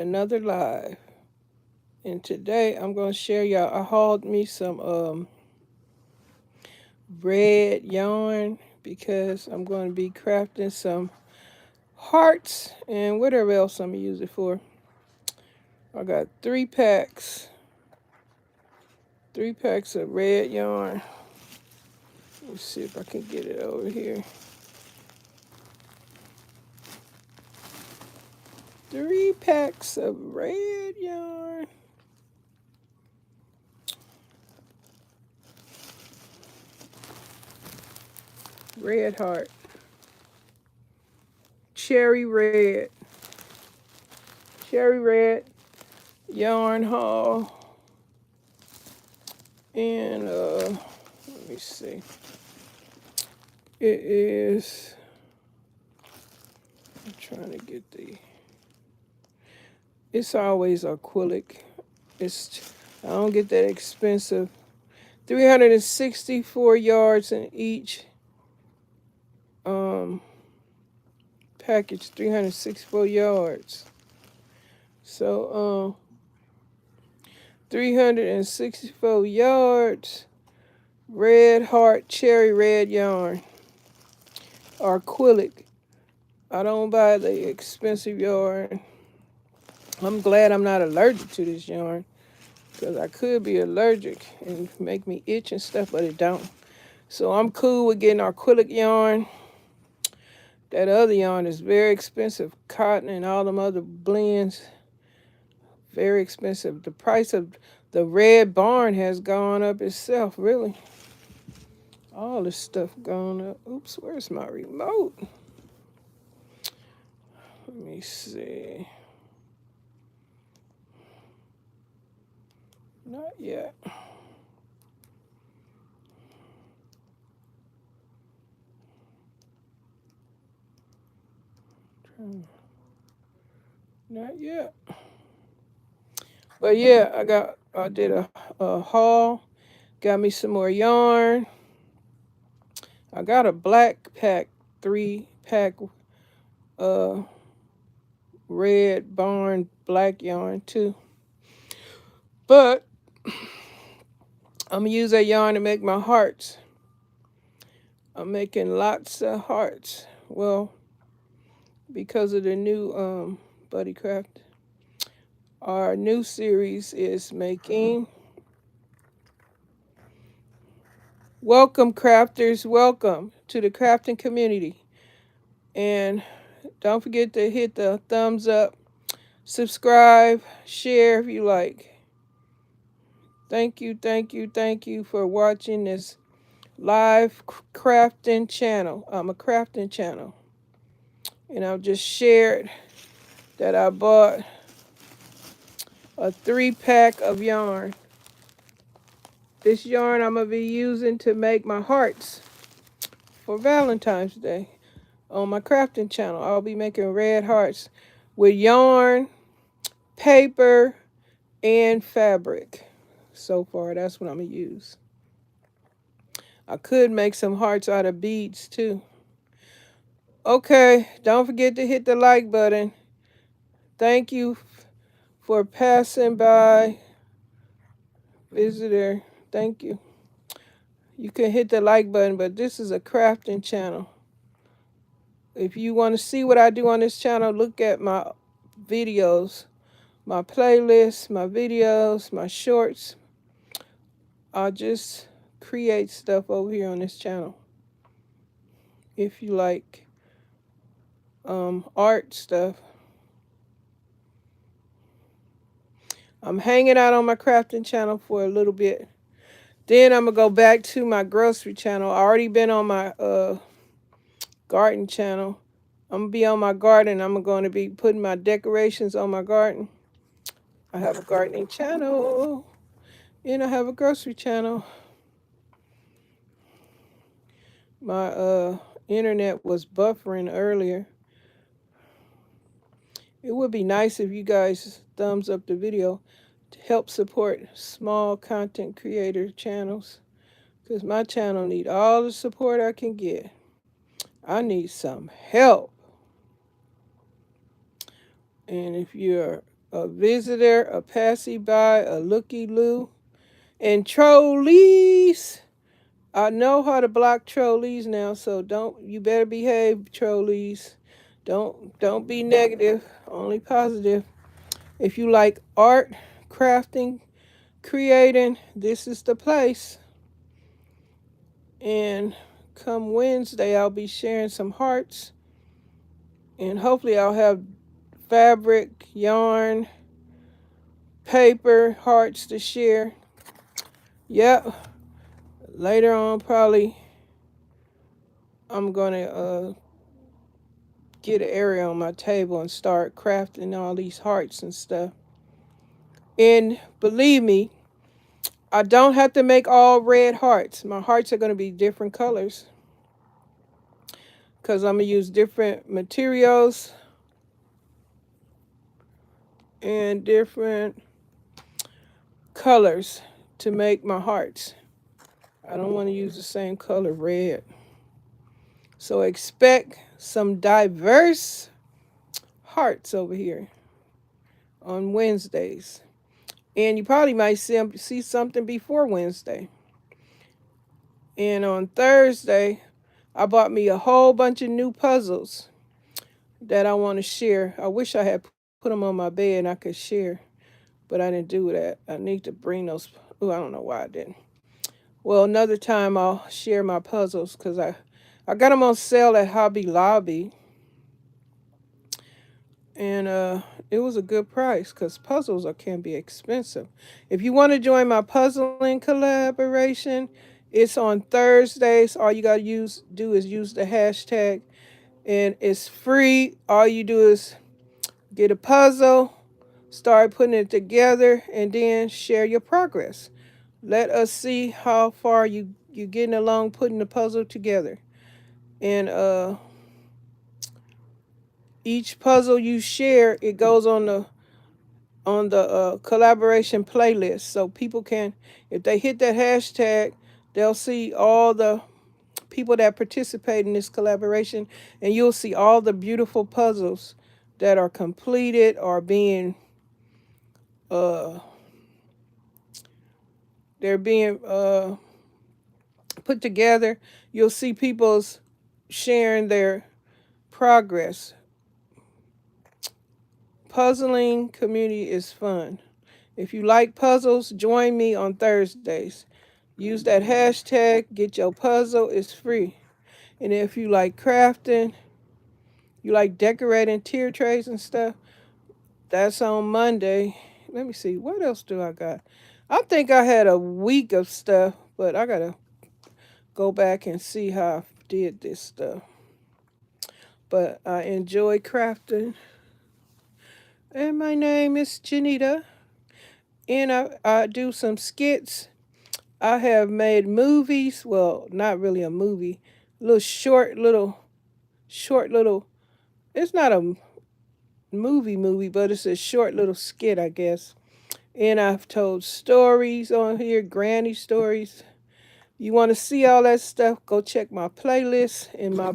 Another live. And today I'm going to share y'all. I hauled me some red yarn because I'm going to be crafting some hearts and whatever else I'm going to use it for. I got 3 packs of red yarn. Let's see if I can get it over here. 3 packs of red yarn. Red heart. Cherry red. Cherry red yarn haul. And let me see. It is, I'm trying to get it's always acrylic. I don't get that expensive. 364 yards in each package, 364 yards. So 364 yards, red heart cherry red yarn, acrylic. I don't buy the expensive yarn. I'm glad I'm not allergic to this yarn, because I could be allergic and make me itch and stuff, but it don't. So I'm cool with getting acrylic yarn. That other yarn is very expensive. Cotton and all them other blends, very expensive. The price of the red barn has gone up itself, really. All this stuff gone up. Oops, where's my remote? Let me see. Not yet. Not yet. But yeah, I did a haul. Got me some more yarn. I got a black pack, 3-pack red barn black yarn too. But I'm gonna use that yarn to make my hearts. I'm making lots of hearts. Well, because of the new Buddy Craft. Our new series is making. Welcome, crafters. Welcome to the crafting community. And don't forget to hit the thumbs up, subscribe, share if you like. Thank you, thank you, thank you for watching this live crafting channel. I'm a crafting channel. And I've just shared that I bought a 3-pack of yarn. This yarn I'm going to be using to make my hearts for Valentine's Day on my crafting channel. I'll be making red hearts with yarn, paper, and fabric. So far, that's what I'm going to use. I could make some hearts out of beads too. Okay, don't forget to hit the like button. Thank you for passing by, visitor. Thank you. You can hit the like button, but this is a crafting channel. If you want to see what I do on this channel, look at my videos, my playlists, my videos, my shorts. I'll just create stuff over here on this channel. If you like art stuff. I'm hanging out on my crafting channel for a little bit. Then I'm going to go back to my grocery channel. I already been on my garden channel. I'm going to be on my garden. I'm going to be putting my decorations on my garden. I have a gardening channel. And I have a grocery channel. My internet was buffering earlier. It would be nice if you guys thumbs up the video to help support small content creator channels, because my channel need all the support I can get. I need some help. And if you're a visitor, a passerby, a looky-loo, and trolleys. I know how to block trolleys now, so you better behave, trolleys. Don't be negative, only positive. If you like art, crafting, creating, this is the place. And come Wednesday, I'll be sharing some hearts, and hopefully I'll have fabric, yarn, paper, hearts to share. Yep. Later on, probably I'm gonna get an area on my table and start crafting all these hearts and stuff. And believe me, I don't have to make all red hearts. My hearts are gonna be different colors because I'm gonna use different materials and different colors to make my hearts. I don't want to use the same color red. So expect some diverse hearts over here on Wednesdays. And you probably might see something before Wednesday. And on Thursday, I bought me a whole bunch of new puzzles that I want to share. I wish I had put them on my bed and I could share, but I didn't do that. I need to bring those. Oh, I don't know why I didn't. Well, another time I'll share my puzzles because I got them on sale at Hobby Lobby. And it was a good price because puzzles can be expensive. If you want to join my puzzling collaboration, it's on Thursdays. All you gotta do is use the hashtag, and it's free. All you do is get a puzzle, start putting it together, and then share your progress. Let us see how far you getting along putting the puzzle together. And each puzzle you share, it goes on the collaboration playlist, so people can, if they hit that hashtag, they'll see all the people that participate in this collaboration, and you'll see all the beautiful puzzles that are completed or being they're being put together. You'll see people's sharing their progress. Puzzling community is fun. If you like puzzles, join me on Thursdays. Use that hashtag, get your puzzle, it's free. And if you like crafting, you like decorating tier trays and stuff, that's on Monday. Let me see, what else do I got? I think I had a week of stuff, but I gotta go back and see how I did this stuff. But I enjoy crafting. And my name is Janita. And I do some skits. I have made movies. Well, not really a movie. Short little. It's not a movie, but it's a short little skit, I guess. And I've told stories on here, granny stories. You want to see all that stuff? Go check my playlist and my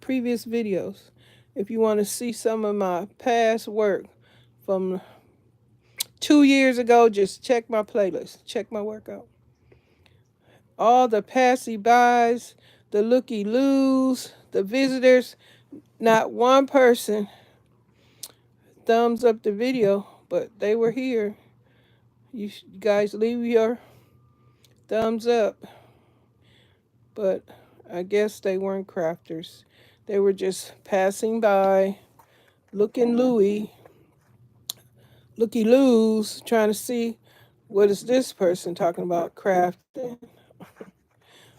previous videos. If you want to see some of my past work from 2 years ago, just check my playlist. Check my work out. All the passy-bys, the looky-loos, the visitors, not one person thumbs up the video, but they were here. You guys leave your thumbs up. But I guess they weren't crafters. They were just passing by, looking looky-loos, trying to see what is this person talking about crafting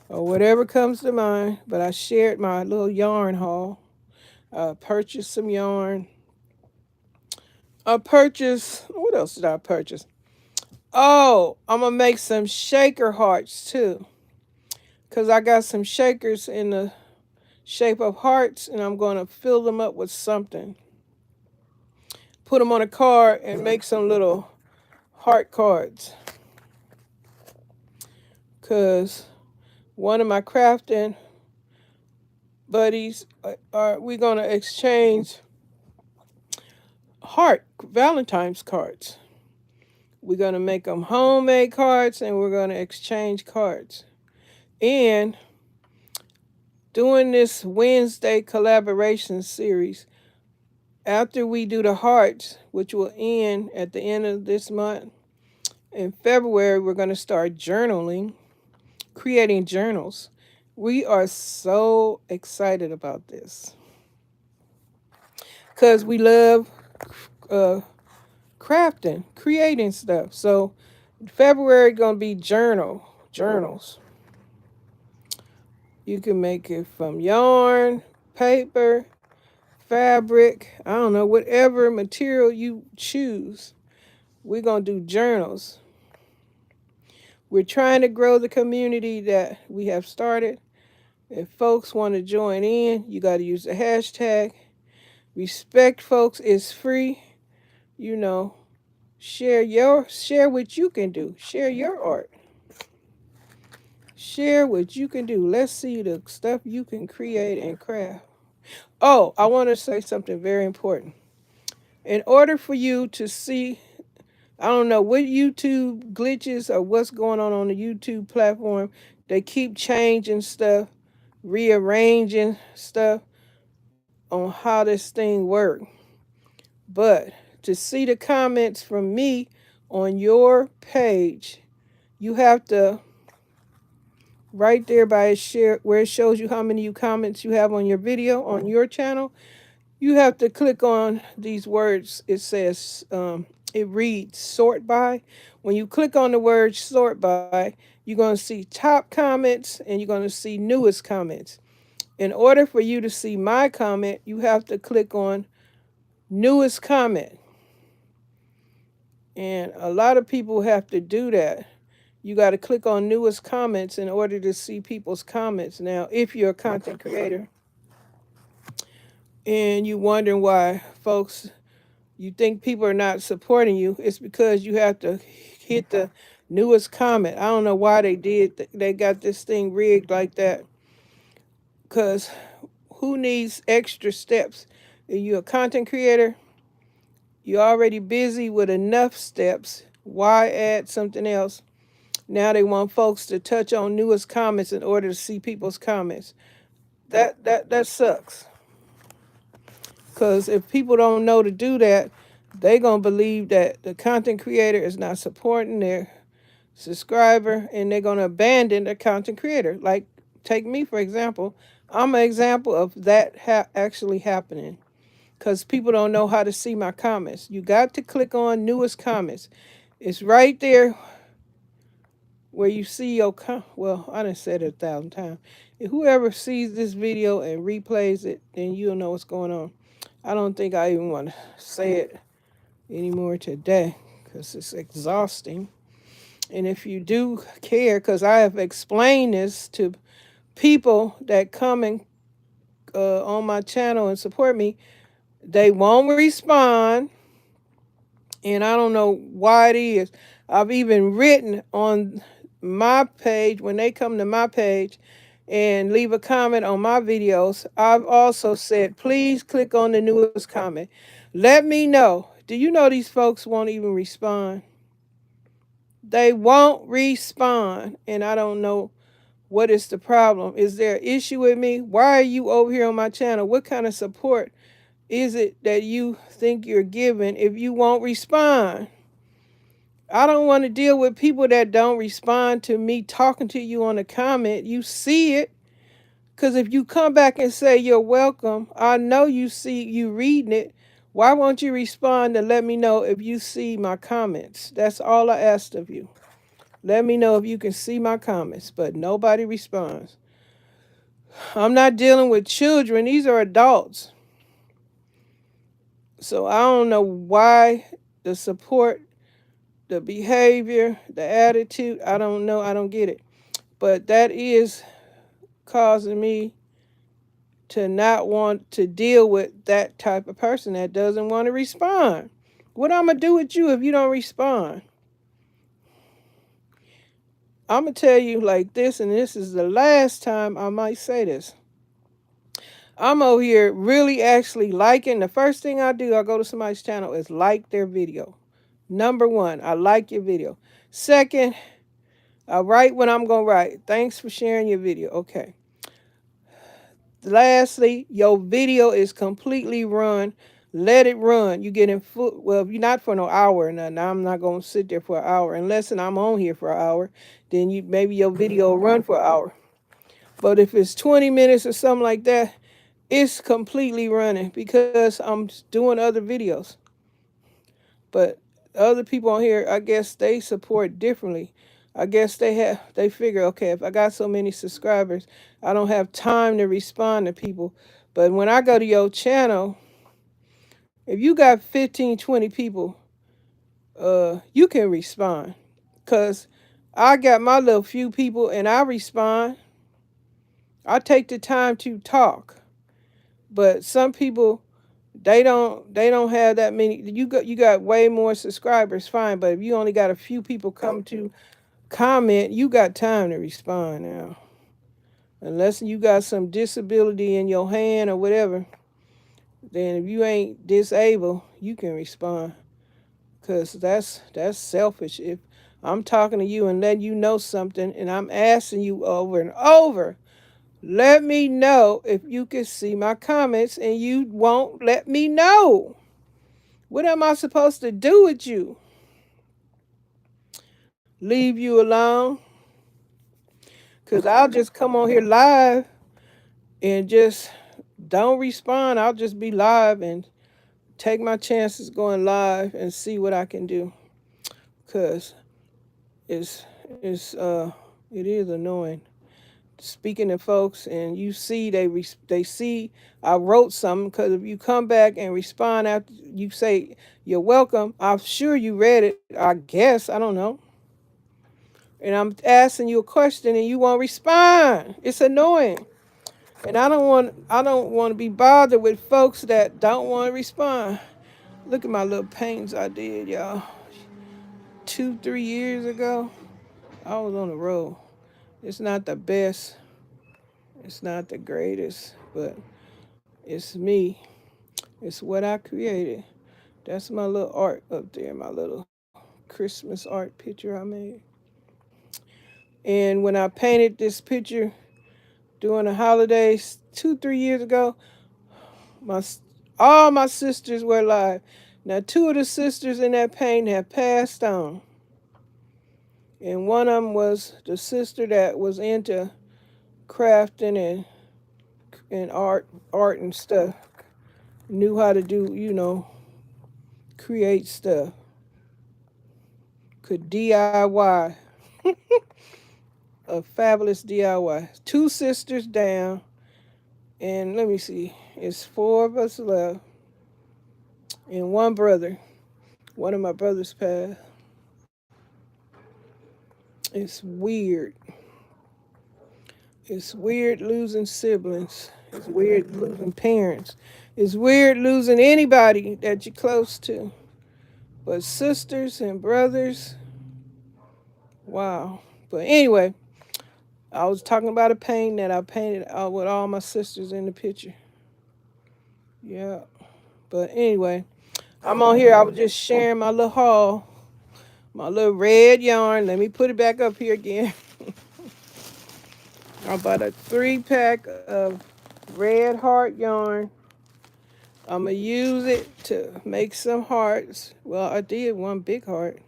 or whatever comes to mind. But I shared my little yarn haul. I purchased some yarn. What else did I purchase? Oh, I'm going to make some shaker hearts too. Because I got some shakers in the shape of hearts, and I'm going to fill them up with something. Put them on a card and make some little heart cards. Because one of my crafting buddies, we're going to exchange heart Valentine's cards. We're going to make them homemade cards and we're going to exchange cards. And doing this Wednesday collaboration series, after we do the hearts, which will end at the end of this month, in February, we're going to start journaling, creating journals. We are so excited about this because we love uh, crafting, creating stuff. So February going to be journals. You can make it from yarn, paper, fabric, I don't know, whatever material you choose. We're going to do journals. We're trying to grow the community that we have started. If folks want to join in, you got to use the hashtag. Respect, folks, is free. You know, share what you can do. Share your art. Share what you can do. Let's see the stuff you can create and craft. Oh, I want to say something very important. In order for you to see, I don't know what YouTube glitches or what's going on the YouTube platform, they keep changing stuff, rearranging stuff on how this thing works. But to see the comments from me on your page, you have to right there by share where it shows you how many comments you have on your video on your channel. You have to click on these words. It says it reads sort by. When you click on the word sort by, you're going to see top comments and you're going to see newest comments. In order for you to see my comment, you have to click on newest comment. And a lot of people have to do that. You got to click on newest comments in order to see people's comments. Now, if you're a content creator and you're wondering why folks, you think people are not supporting you, it's because you have to hit the newest comment. I don't know why they got this thing rigged like that. Because who needs extra steps? If you're a content creator, you're already busy with enough steps. Why add something else? Now they want folks to touch on newest comments in order to see people's comments. That sucks. Because if people don't know to do that, they're going to believe that the content creator is not supporting their subscriber and they're going to abandon the content creator. Like, take me, for example. I'm an example of that actually happening because people don't know how to see my comments. You got to click on newest comments. It's right there where you see your well, I done said it 1,000 times. If whoever sees this video and replays it, then you'll know what's going on. I don't think I even want to say it anymore today because it's exhausting. And if you do care, because I have explained this to people that come and on my channel and support me, they won't respond. And I don't know why it is. I've even written on my page, when they come to my page and leave a comment on my videos, I've also said, please click on the newest comment. Let me know. Do you know these folks won't even respond? They won't respond. And I don't know what is the problem. Is there an issue with me? Why are you over here on my channel? What kind of support is it that you think you're giving if you won't respond? I don't want to deal with people that don't respond to me talking to you on a comment. You see it. Because if you come back and say you're welcome, I know you see you reading it. Why won't you respond to let me know if you see my comments? That's all I asked of you. Let me know if you can see my comments, but nobody responds. I'm not dealing with children. These are adults. So I don't know why the support, the behavior, the attitude, I don't know. I don't get it. But that is causing me to not want to deal with that type of person that doesn't want to respond. What I'm going to do with you if you don't respond? I'm going to tell you like this, and this is the last time I might say this. I'm over here really actually liking. The first thing I do, I go to somebody's channel, is like their video. Number one, I like your video. Second, I write when I'm going to write. Thanks for sharing your video. Okay. Lastly, your video is completely run. Let it run. You get in full. Well, if you're not for no hour or nothing, I'm not gonna sit there for an hour unless I'm on here for an hour. Then you maybe your video will run for an hour. But if it's 20 minutes or something like that, it's completely running because I'm doing other videos. But other people on here, I guess they support differently. I guess they figure, okay, if I got so many subscribers, I don't have time to respond to people. But when I go to your channel, if you got 15, 20 people, you can respond. Cause I got my little few people and I respond. I take the time to talk. But some people they don't have that many. You got way more subscribers, fine, but if you only got a few people come to comment, you got time to respond now. Unless you got some disability in your hand or whatever, then if you ain't disabled, you can respond. Cause that's selfish. If I'm talking to you and letting you know something and I'm asking you over and over, let me know if you can see my comments and you won't let me know. What am I supposed to do with you? Leave you alone? Because I'll just come on here live and just don't respond. I'll just be live and take my chances going live and see what I can do. Because it's, it's, it is annoying. Speaking to folks and you see they see I wrote something, because if you come back and respond after you say you're welcome, I'm sure you read it, I guess, I don't know, and I'm asking you a question and you won't respond. It's annoying. And I don't want to be bothered with folks that don't want to respond. Look at my little paintings I did, y'all. 2, 3 years ago, I was on the road. It's not the best, it's not the greatest, but it's me. It's what I created. That's my little art up there, my little Christmas art picture I made. And when I painted this picture during the holidays 2, 3 years ago, my all my sisters were alive. Now, two of the sisters in that painting have passed on, and one of them was the sister that was into crafting and art and stuff. Knew how to do, create stuff. Could DIY. A fabulous DIY. Two sisters down, and let me see, it's four of us left, and one brother. One of my brothers passed. It's weird. It's weird losing siblings. It's weird losing parents. It's weird losing anybody that you're close to. But sisters and brothers, wow. But anyway, I was talking about a painting that I painted with all my sisters in the picture. Yeah. But anyway, I'm on here. I was just sharing my little haul, my little red yarn. Let me put it back up here again. I bought a 3-pack of red heart yarn. I'm going to use it to make some hearts. Well, I did one big heart,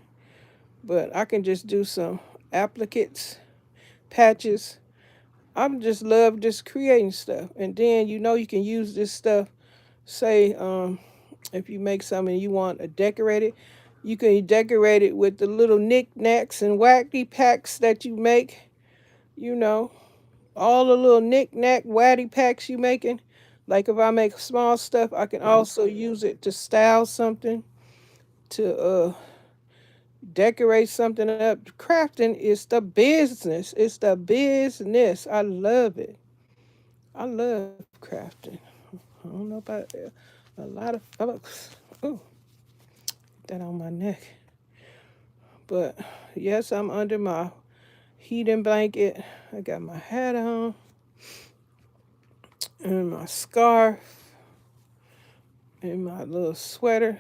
but I can just do some appliques, patches. I'm just love just creating stuff. And then you can use this stuff. Say, if you make something and you want to decorate it, you can decorate it with the little knickknacks and wacky packs that you make. You know, all the little knick-knack waddy packs you making. Like if I make small stuff, I can also use it to style something, to decorate something up. Crafting is the business. It's the business. I love it. I love crafting. I don't know about a lot of folks. Ooh, that on my neck. But yes, I'm under my heating blanket. I got my hat on. and my scarf and my little sweater.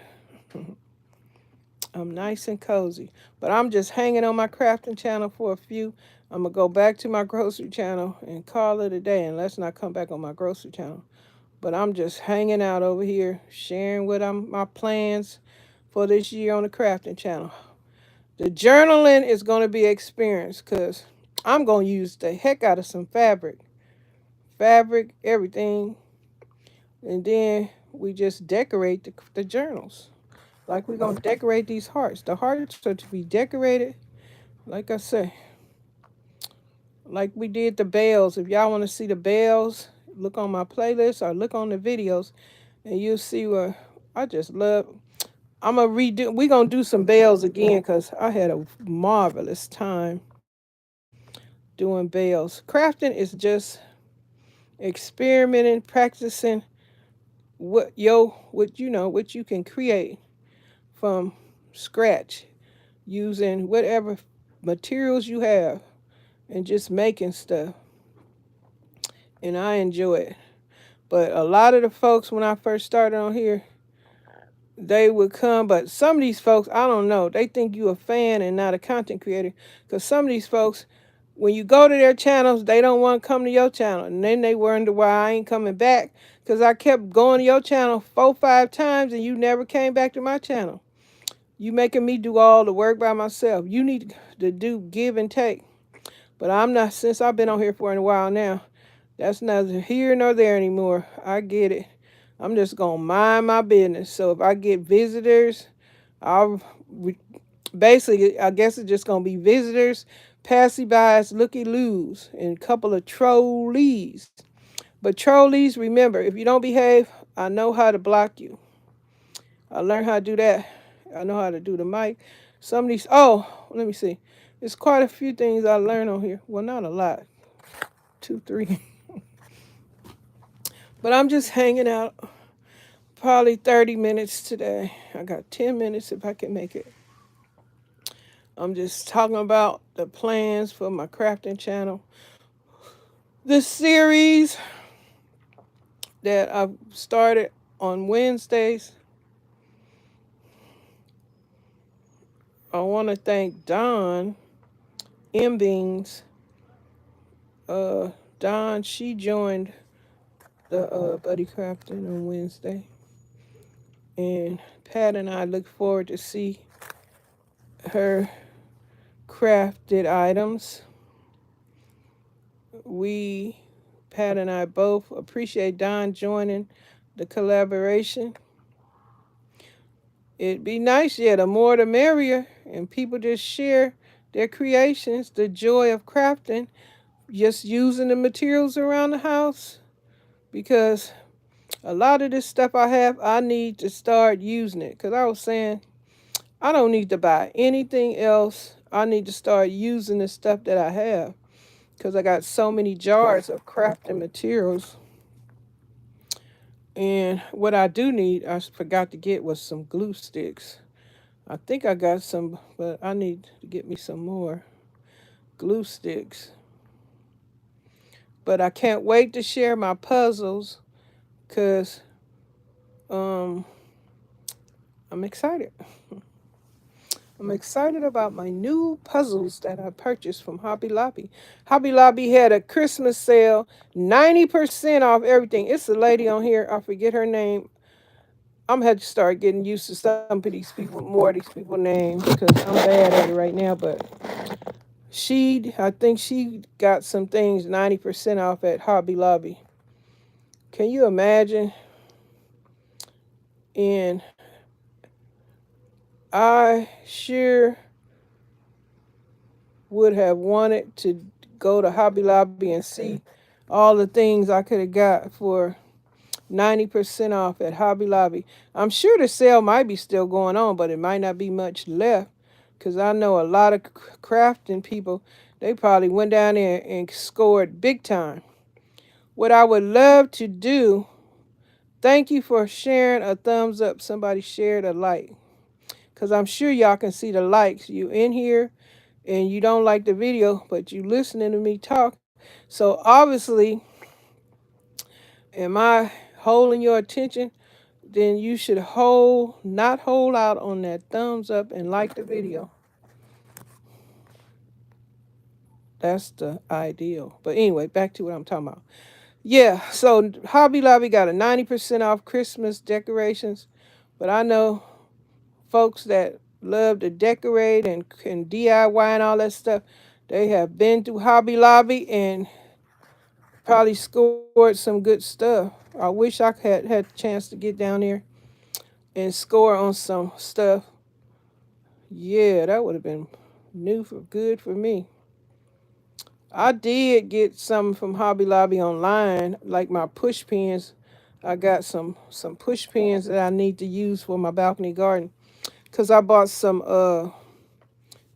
I'm nice and cozy. But I'm just hanging on my crafting channel for a few. I'm going to go back to my grocery channel and call it a day. And let's not come back on my grocery channel. But I'm just hanging out over here, sharing what my plans for this year on the crafting channel. The journaling is going to be experienced because I'm going to use the heck out of some fabric, everything. And then we just decorate the journals. Like we're going to decorate these hearts. The hearts are to be decorated, like I say, like we did the bells. If y'all want to see the bells, look on my playlist or look on the videos and you'll see where I just love. I'm going to redo, we're going to do some bells again because I had a marvelous time doing bells. Crafting is just experimenting, practicing what you can create from scratch using whatever materials you have and just making stuff. And I enjoy it. But a lot of the folks when I first started on here, they would come, but some of these folks, I don't know, they think you a fan and not a content creator. Because some of these folks, when you go to their channels, they don't want to come to your channel. And then they wonder why I ain't coming back. Because I kept going to your channel 4, 5 times and you never came back to my channel. You making me do all the work by myself. You need to do give and take. But I'm not, since I've been on here for a while now, that's neither here nor there anymore. I get it. I'm just going to mind my business. So if I get visitors, I'll basically, I guess it's just going to be visitors, passy-bys, looky-loos, and a couple of trollees. But trolleys, remember, if you don't behave, I know how to block you. I learned how to do that. I know how to do the mic. Some of these, oh, let me see. There's quite a few things I learned on here. Well, not a lot. 2, 3. But I'm just hanging out. Probably 30 minutes today. I got 10 minutes if I can make it. I'm just talking about the plans for my crafting channel. This series that I've started on Wednesdays. I want to thank Dawn M. Beans. Dawn, she joined the Buddy Crafting on Wednesday. And Pat and I look forward to see her crafted items. Pat and I both appreciate Don joining the collaboration. It'd be nice, yeah, the more the merrier, and people just share their creations, the joy of crafting, just using the materials around the house. Because a lot of this stuff I have, I need to start using it. Because I was saying, I don't need to buy anything else. I need to start using the stuff that I have. Because I got so many jars of crafting materials. And what I do need, I forgot to get, was some glue sticks. I think I got some, but I need to get me some more glue sticks. But I can't wait to share my puzzles because I'm excited. I'm excited about my new puzzles that I purchased from Hobby Lobby. Hobby Lobby had a Christmas sale, 90% off everything. It's a lady on here, I forget her name. I'm gonna have to start getting used to some of these people, more of these people names, because I'm bad at it right now. But I think she got some things 90% off at Hobby Lobby. Can you imagine? And I sure would have wanted to go to Hobby Lobby and see all the things I could have got for 90% off at Hobby Lobby. I'm sure the sale might be still going on, but it might not be much left because I know a lot of crafting people, they probably went down there and scored big time. What I would love to do, thank you for sharing a thumbs up. Somebody shared a like because I'm sure y'all can see the likes. You in here and you don't like the video, but you listening to me talk. So obviously, Am I holding your attention? Then you should not hold out on that thumbs up and like the video. That's the ideal. But anyway, back to what I'm talking about. Yeah, so Hobby Lobby got a 90% off Christmas decorations. But I know folks that love to decorate and DIY and all that stuff. They have been through Hobby Lobby and probably scored some good stuff. I wish I had a chance to get down there and score on some stuff. Yeah, that would have been good for me. I did get some from Hobby Lobby online, like my push pins. I got some push pins that I need to use for my balcony garden. Cause I bought some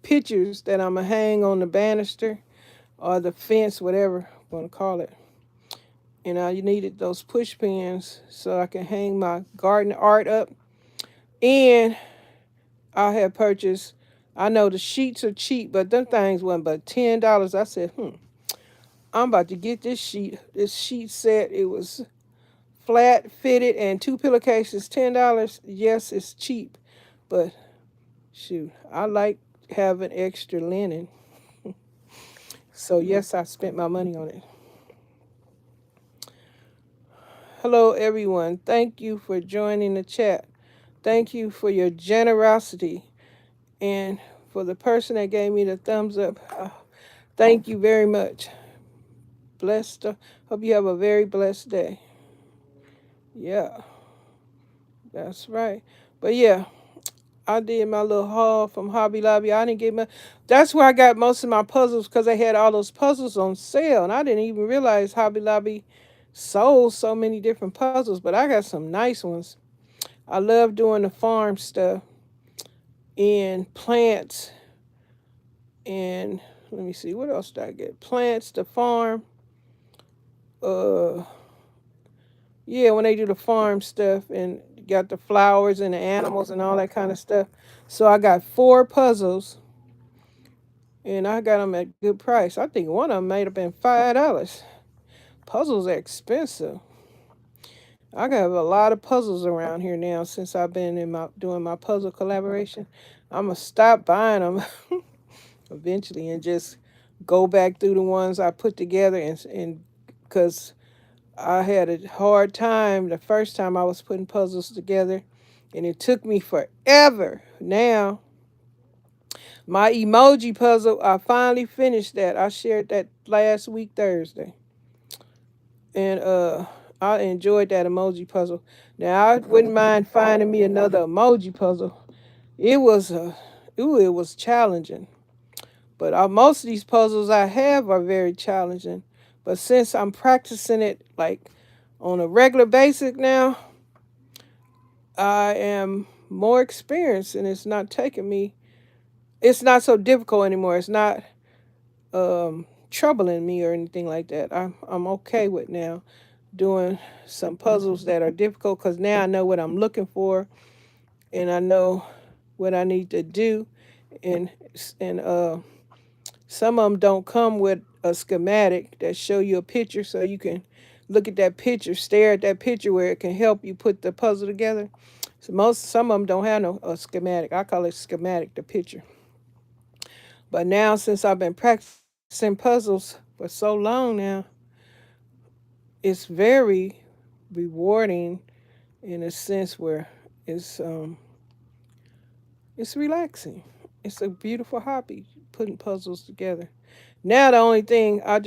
pictures that I'm gonna hang on the banister or the fence, whatever you wanna call it. And I needed those push pins so I can hang my garden art up. And I had purchased. I know the sheets are cheap, but them things wasn't but $10. I said, I'm about to get this sheet set. It was flat fitted and two pillowcases, $10. Yes, it's cheap, but shoot, I like having extra linen. So yes, I spent my money on it. Hello everyone. Thank you for joining the chat. Thank you for your generosity. And for the person that gave me the thumbs up, thank you very much. Blessed. Hope you have a very blessed day. Yeah, that's right. But yeah, I did my little haul from Hobby Lobby. I didn't get my. That's where I got most of my puzzles because they had all those puzzles on sale, and I didn't even realize Hobby Lobby sold so many different puzzles. But I got some nice ones. I love doing the farm stuff and plants. And let me see, what else did I get? Plants, the farm. Uh, yeah, when they do the farm stuff and got the flowers and the animals and all that kind of stuff. So I got 4 puzzles and I got them at good price. I think one of them might have been $5. Puzzles are expensive. I got a lot of puzzles around here now since I've been doing my puzzle collaboration. I'm gonna stop buying them eventually and just go back through the ones I put together and because I had a hard time the first time I was putting puzzles together, and it took me forever. Now, my emoji puzzle, I finally finished that. I shared that last week Thursday, and I enjoyed that emoji puzzle. Now, I wouldn't mind finding me another emoji puzzle. It was it was challenging, but most of these puzzles I have are very challenging. But since I'm practicing it like on a regular basis now, I am more experienced and it's not so difficult anymore. It's not troubling me or anything like that. I'm okay with now doing some puzzles that are difficult because now I know what I'm looking for and I know what I need to do. And and some of them don't come with a schematic that show you a picture so you can look at that picture, stare at that picture where it can help you put the puzzle together. So some of them don't have no a schematic. I call it schematic, the picture. But now since I've been practicing puzzles for so long now, it's very rewarding in a sense where it's um it's relaxing. It's a beautiful hobby putting puzzles together. Now the only thing I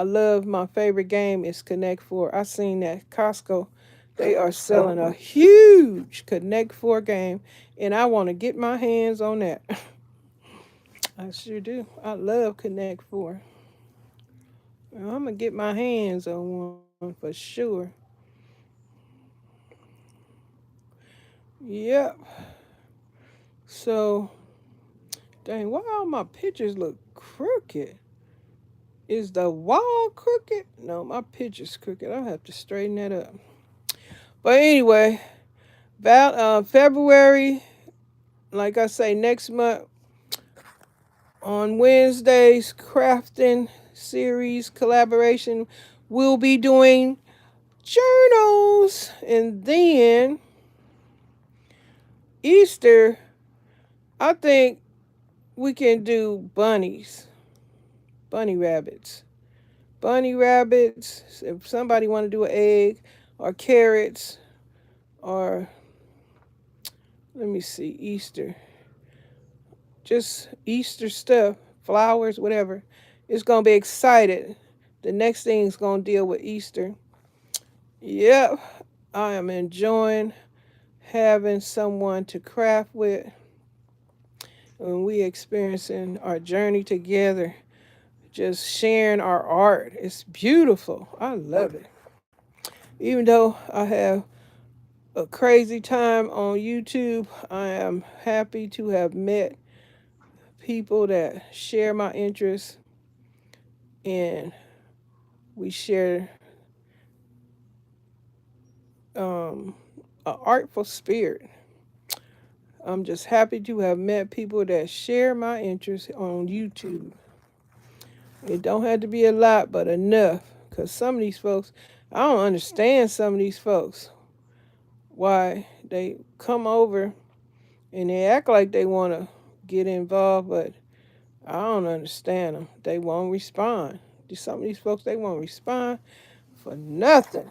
love my favorite game is Connect Four. I seen that Costco. They are selling a huge Connect Four game, and I want to get my hands on that. I sure do. I love Connect Four. I'm gonna get my hands on one for sure. Yep. So, dang, why all my pictures look crooked? Is the wall crooked? No, my picture's crooked. I'll have to straighten that up. But anyway, February, like I say, next month on Wednesdays, crafting series collaboration, we'll be doing journals. And then Easter, I think we can do bunny rabbits. Bunny rabbits, if somebody want to do an egg, or carrots, or let me see, Easter. Just Easter stuff, flowers, whatever. It's going to be excited. The next thing is going to deal with Easter. Yep, I am enjoying having someone to craft with when we experiencing our journey together, just sharing our art. It's beautiful. I love it. Even though I have a crazy time on YouTube, I am happy to have met people that share my interests, and we share um, an artful spirit. I'm just happy to have met people that share my interests on YouTube. It don't have to be a lot, but enough. Because some of these folks, I don't understand some of these folks. Why they come over and they act like they want to get involved, but I don't understand them. They won't respond. Some of these folks, they won't respond for nothing.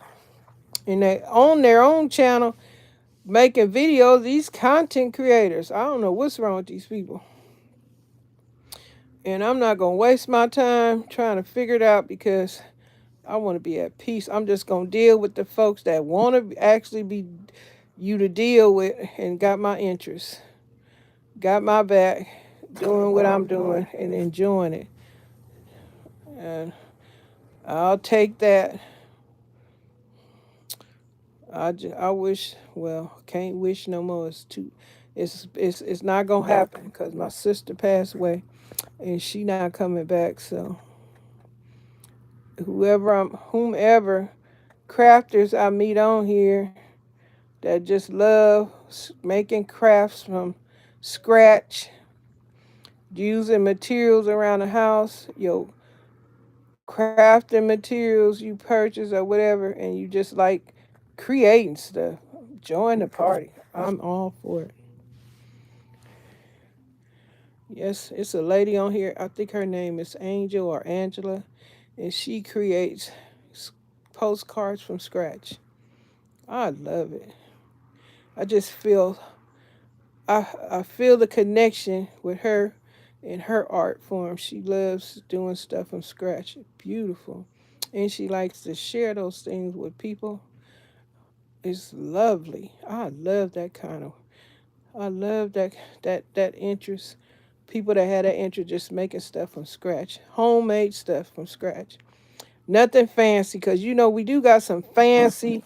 And they own their own channel making videos, these content creators. I don't know what's wrong with these people. And I'm not going to waste my time trying to figure it out because I want to be at peace. I'm just going to deal with the folks that want to actually be you to deal with and got my interest, got my back, doing what I'm doing and enjoying it. And I'll take that. I wish, well, can't wish no more. It's not going to happen because my sister passed away and she not coming back. So whomever crafters I meet on here that just love making crafts from scratch, using materials around the house, your crafting materials you purchase or whatever, and you just like creating stuff. Join the party. I'm all for it. Yes, it's a lady on here. I think her name is Angel or Angela, and she creates postcards from scratch. I love it. I just feel I feel the connection with her in her art form. She loves doing stuff from scratch. Beautiful. And she likes to share those things with people. It's lovely. I love that kind of I love that interest. People that had that interest just making stuff from scratch. Homemade stuff from scratch. Nothing fancy, because we do got some fancy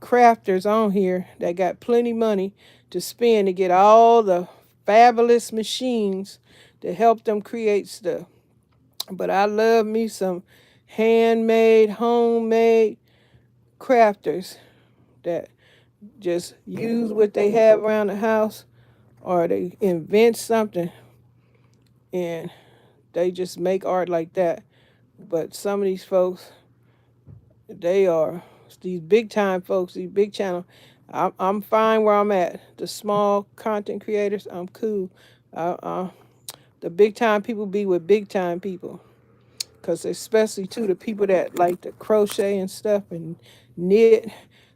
crafters on here that got plenty money to spend to get all the fabulous machines to help them create stuff. But I love me some handmade, homemade crafters that just use what they have around the house, or they invent something and they just make art like that. But some of these folks, they are these big time folks, these big channel. I'm fine where I'm at. The small content creators, I'm cool. Uh, the big time people be with big time people, cause especially too the people that like to crochet and stuff and knit.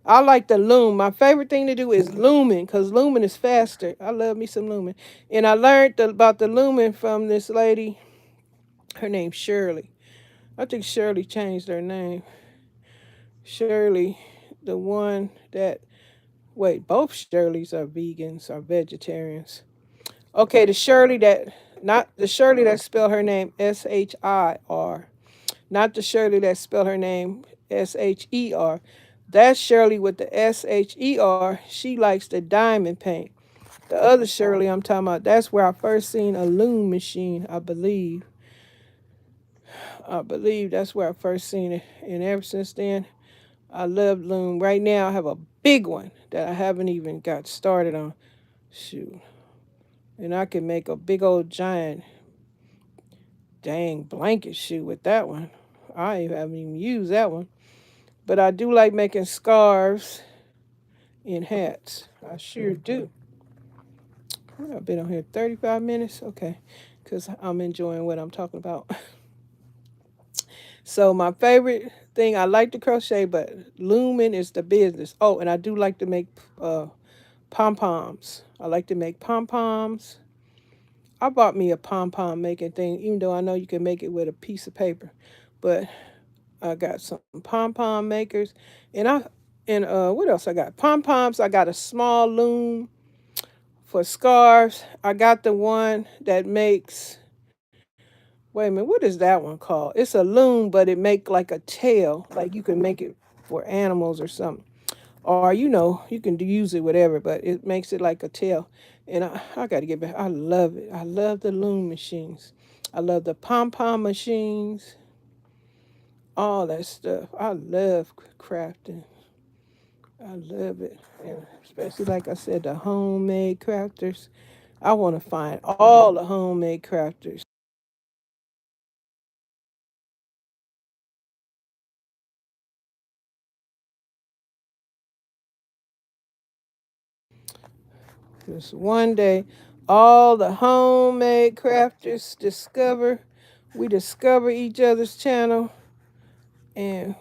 I like the loom. My favorite thing to do is looming, cause looming is faster. I love me some looming, and I learned about the looming from this lady. Her name's Shirley. I think Shirley changed her name. Shirley, the one that wait, both Shirleys are vegans or vegetarians. Okay, the Shirley that not the Shirley that spelled her name Shir, not the Shirley that spelled her name Sher. That's Shirley with the Sher. She likes the diamond paint. The other Shirley I'm talking about, that's where I first seen a loom machine, I believe. I believe that's where I first seen it. And ever since then, I love loom. Right now, I have a big one that I haven't even got started on. Shoot. And I can make a big old giant dang blanket shoot with that one. I haven't even used that one. But I do like making scarves and hats. I sure do. I've been on here 35 minutes. Okay. Because I'm enjoying what I'm talking about. So, my favorite thing, I like to crochet, but looming is the business. Oh, and I do like to make pom poms. I like to make pom poms. I bought me a pom pom making thing, even though I know you can make it with a piece of paper. But I got some pom pom makers, and what else I got? Pom poms. I got a small loom for scarves. I got the one that makes. Wait a minute, what is that one called? It's a loom, but it make like a tail, like you can make it for animals or something, or you can use it whatever, but it makes it like a tail. And I got to get back. I love it. I love the loom machines. I love the pom pom machines. All that stuff. I love crafting. I love it. And especially, like I said, the homemade crafters. I want to find all the homemade crafters. Just one day, all the homemade crafters we discover each other's channel, and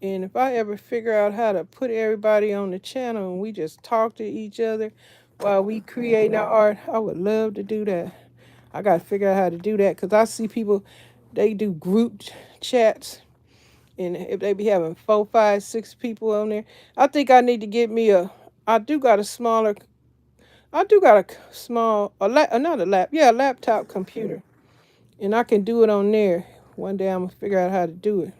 and if I ever figure out how to put everybody on the channel and we just talk to each other while we create our art, I would love to do that. I got to figure out how to do that because I see people, they do group chats, and if they be having 4, 5, 6 people on there, I think I need to get me I do got a smaller, I do got a small, not a yeah, a laptop computer, and I can do it on there. One day I'm gonna figure out how to do it,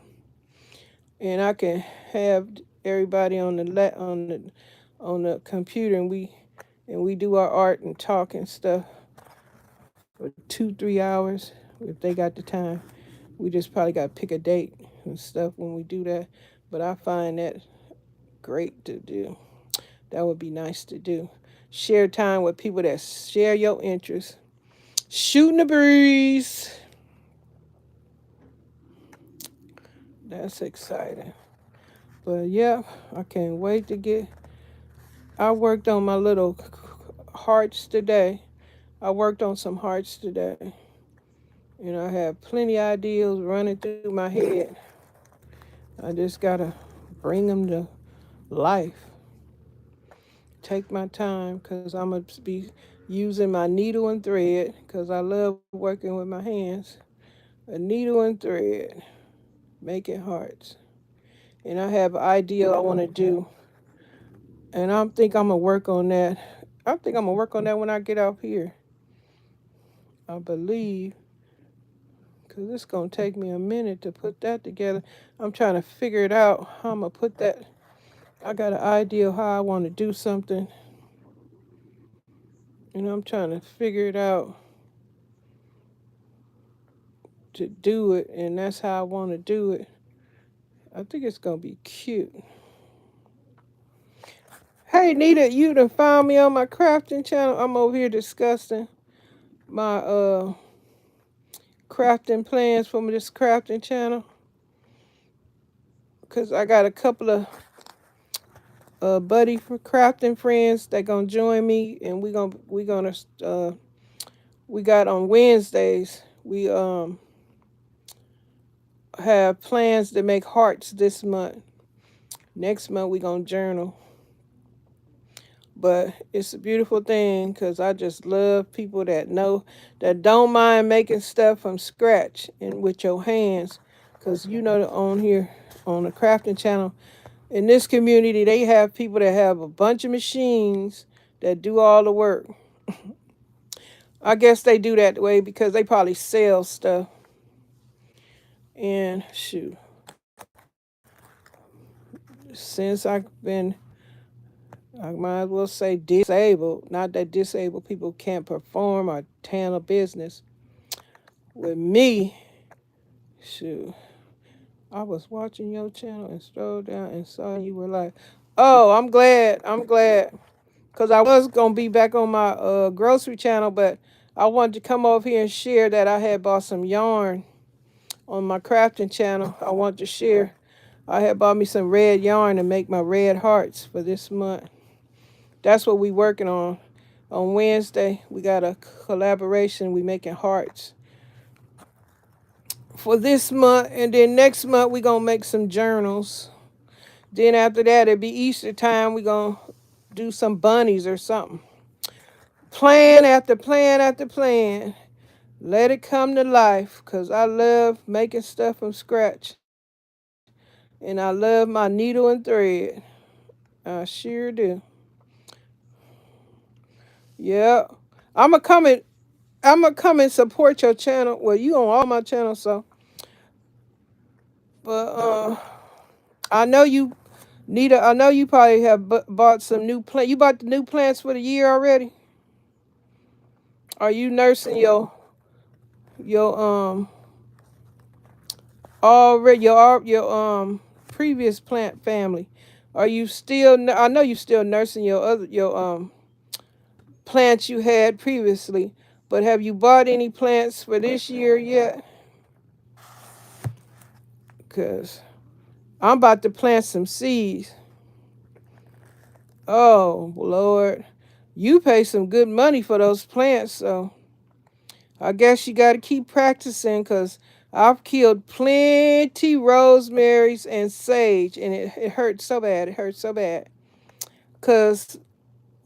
and I can have everybody on the computer, and we do our art and talk and stuff for 2, 3 hours if they got the time. We just probably got to pick a date and stuff when we do that. But I find that great to do. That would be nice to do. Share time with people that share your interests. Shooting the breeze. That's exciting. But yeah, I can't wait to get. I worked on my little hearts today. I worked on some hearts today. And I have plenty of ideas running through my head. I just gotta bring them to life. Take my time because I'm going to be using my needle and thread because I love working with my hands. A needle and thread, making hearts. And I have an idea I want to do. And I think I'm going to work on that. I think I'm going to work on that when I get out here. I believe. Because it's going to take me a minute to put that together. I'm trying to figure it out how I'm going to put that. I got an idea of how I want to do something. And I'm trying to figure it out to do it, and that's how I want to do it. I think it's gonna be cute. Hey Nita, you done found me on my crafting channel. I'm over here discussing my crafting plans for this crafting channel because I got a couple of buddy for crafting friends that gonna join me, and we got on Wednesdays we have plans to make hearts this month. Next month we gonna journal. But it's a beautiful thing because I just love people that don't mind making stuff from scratch and with your hands. Because on here, on the crafting channel, in this community, they have people that have a bunch of machines that do all the work. I guess they do that way because they probably sell stuff. And shoot, since I might as well say disabled. Not that disabled people can't perform or handle business. With me, shoot, I was watching your channel and scrolled down and saw you were like, oh, I'm glad. I'm glad. Because I was going to be back on my grocery channel, but I wanted to come over here and share that I had bought some yarn on my crafting channel. I wanted to share. I had bought me some red yarn to make my red hearts for this month. That's what we working on. On Wednesday, we got a collaboration. We making hearts for this month, and then next month we gonna make some journals. Then after that, it'll be Easter time. We gonna do some bunnies or something. Plan after plan after plan. Let it come to life, cause I love making stuff from scratch, and I love my needle and thread. I sure do. Yeah, I'ma come and I'ma come and support your channel. Well, you on all my channels, so but I know you, Nita. I know you probably have bought some new plant. You bought the new plants for the year already. Are you nursing your already your previous plant family? Are you still? I know you still nursing your other your plants you had previously, but have you bought any plants for this year yet? Cause I'm about to plant some seeds. Oh Lord, you pay some good money for those plants, so I guess you got to keep practicing. Cause I've killed plenty rosemaries and sage, and it hurts so bad. It hurts so bad. Cause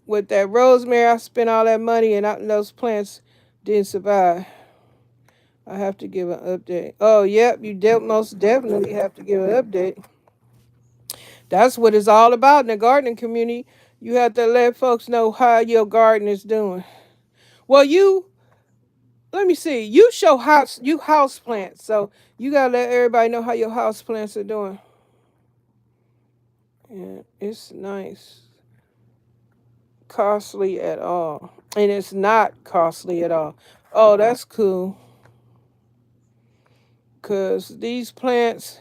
with that rosemary, I spent all that money, and those plants didn't survive. I have to give an update. Oh, yep, you most definitely have to give an update. That's what it's all about in the gardening community. You have to let folks know how your garden is doing. Well, let me see. You show house plants, so you gotta let everybody know how your house plants are doing. Yeah, it's nice. Costly at all, and it's not costly at all. Oh, that's cool. Cause these plants,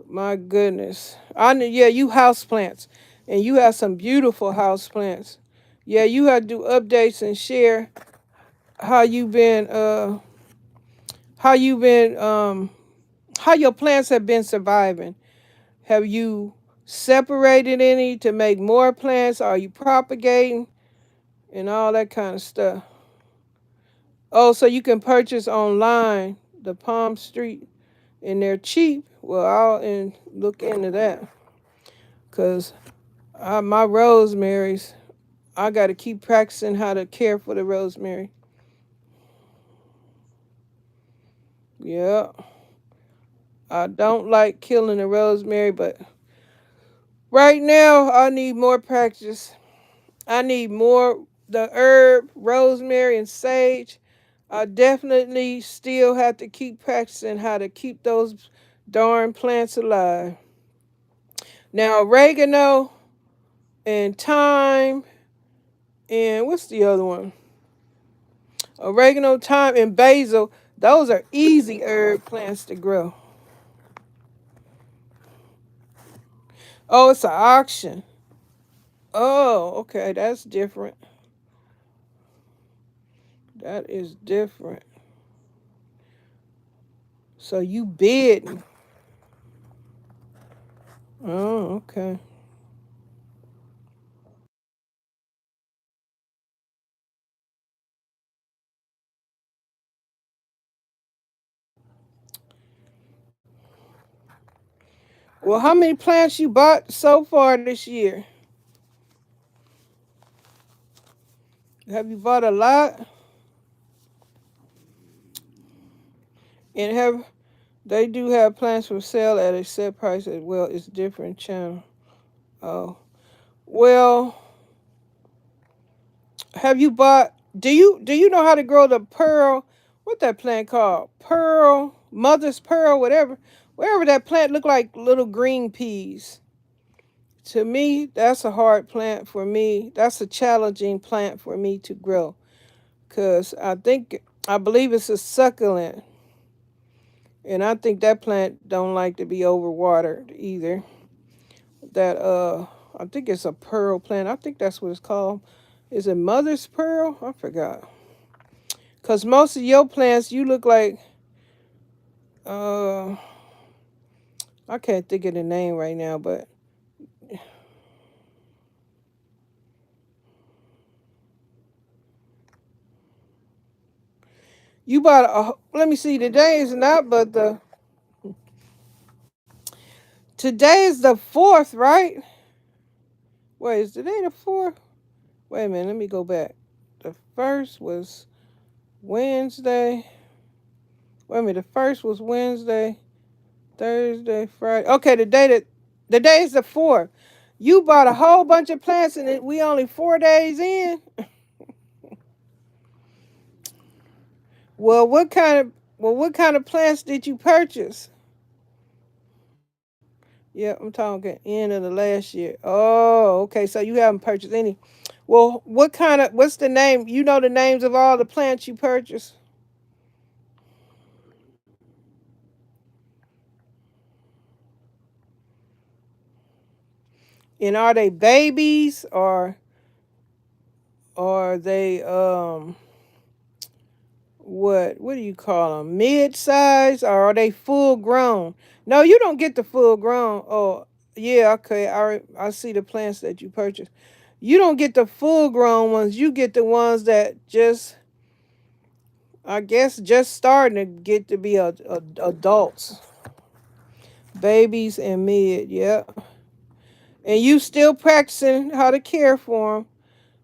my goodness. Yeah, you house plants, and you have some beautiful house plants. Yeah, you have to do updates and share how you been how you been how your plants have been surviving. Have you separated any to make more plants? Are you propagating and all that kind of stuff? Oh, so you can purchase online the Palm Street, and they're cheap. Well, I'll look into that, because my rosemaries, I got to keep practicing how to care for the rosemary. Yeah, I don't like killing the rosemary, but right now I need more practice. I need more the herb, rosemary, and sage. I definitely still have to keep practicing how to keep those darn plants alive. Now, oregano and thyme, and what's the other one? Oregano, thyme, and basil. Those are easy herb plants to grow. Oh, it's an auction. Oh, okay, that's different. That is different. So you bid. Oh, okay. Well, how many plants you bought so far this year? Have you bought a lot? And they do have plants for sale at a set price as well. It's different channel. Oh, well, have you bought? Do you know how to grow the pearl? What that plant called? Pearl, mother's pearl, whatever. Wherever that plant look like little green peas. To me, that's a hard plant for me. That's a challenging plant for me to grow, cause I believe it's a succulent, and I think that plant don't like to be overwatered either. That I think it's a pearl plant. I think that's what it's called. Is it mother's pearl? I forgot. Cause most of your plants, you look like uh I can't think of the name right now, but you bought let me see, today is not, but today is the 4th, right? Wait, is today the 4th? Wait a minute, let me go back. The first was Wednesday. Wait a minute, the first was Wednesday, Thursday, Friday. Okay, the day is the 4th. You bought a whole bunch of plants and we only 4 days in. Well, what kind of plants did you purchase? Yeah, I'm talking end of the last year. Oh, okay. So you haven't purchased any. Well, what's the name? You know the names of all the plants you purchased? And are they babies or are they what do you call them? Mid size or are they full grown? No, you don't get the full grown. Oh, yeah, okay. I see the plants that you purchased. You don't get the full grown ones. You get the ones that just I guess just starting to get to be adults, babies and mid. Yeah, and you still practicing how to care for them.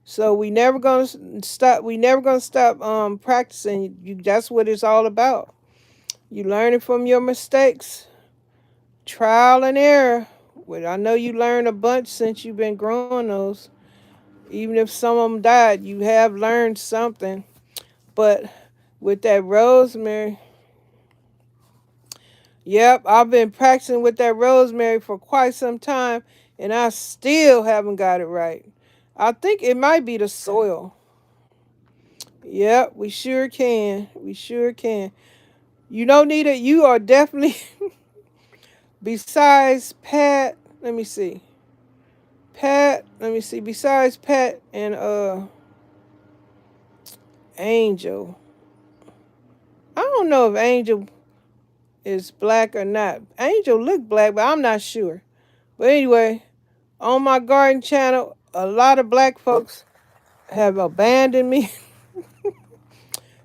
So we never gonna stop. We never gonna stop practicing. You that's what it's all about. You learning from your mistakes, trial and error. Well, I know you learned a bunch since you've been growing those. Even if some of them died, you have learned something. But with that rosemary, yep, I've been practicing with that rosemary for quite some time, and I still haven't got it right. I think it might be the soil. Yep, we sure can. We sure can. You know, Nita, you are definitely, besides Pat, let me see. Let me see, besides Pat and Angel, I don't know if Angel is black or not. Angel look black, but I'm not sure. But anyway, on my garden channel, a lot of black folks have abandoned me.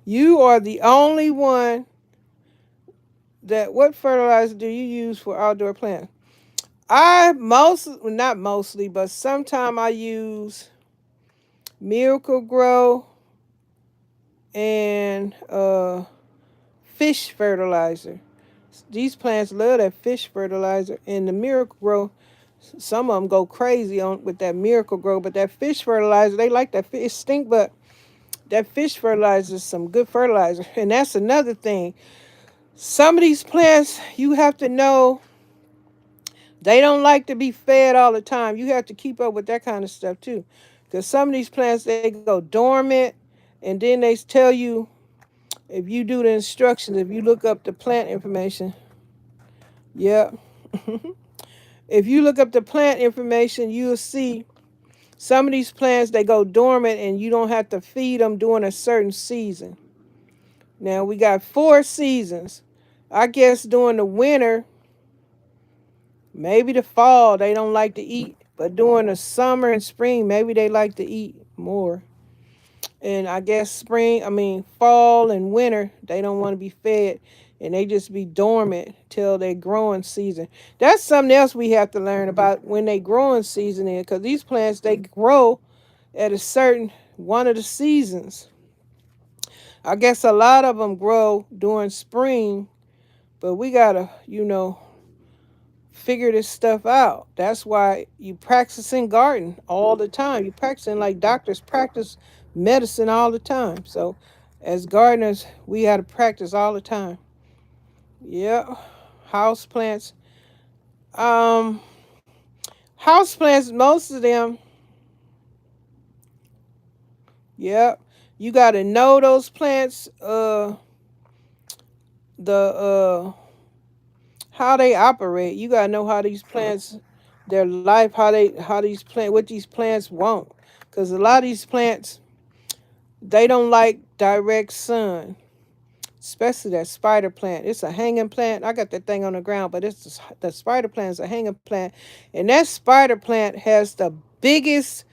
You are the only one that, what fertilizer do you use for outdoor plants? I not mostly, but sometimes I use Miracle Grow and fish fertilizer. These plants love that fish fertilizer, and the Miracle Grow. Some of them go crazy on with that Miracle Grow, but that fish fertilizer, they like that fish. It stink, but that fish fertilizer is some good fertilizer. And that's another thing. Some of these plants, you have to know they don't like to be fed all the time. You have to keep up with that kind of stuff too. Because some of these plants, they go dormant, and then they tell you, if you do the instructions, if you look up the plant information, yeah. If you look up the plant information, you'll see some of these plants, they go dormant and you don't have to feed them during a certain season. Now we got 4 seasons. I guess during the winter, maybe the fall, they don't like to eat. But during the summer and spring, maybe they like to eat more. And I guess fall and winter, they don't want to be fed. And they just be dormant till their growing season. That's something else we have to learn about when they growing season is. Because these plants, they grow at a certain one of the seasons. I guess a lot of them grow during spring, but we gotta, figure this stuff out. That's why you practicing garden all the time. You practicing like doctors practice medicine all the time. So as gardeners, we gotta practice all the time. Yeah. House plants. Um House plants, most of them, yeah. You gotta know those plants, the how they operate. You gotta know how these plants, their life, what these plants want. Because a lot of these plants, they don't like direct sun. especially that spider plant. It's a hanging plant. I got that thing on the ground, but the spider plant is a hanging plant. And that spider plant has the biggest,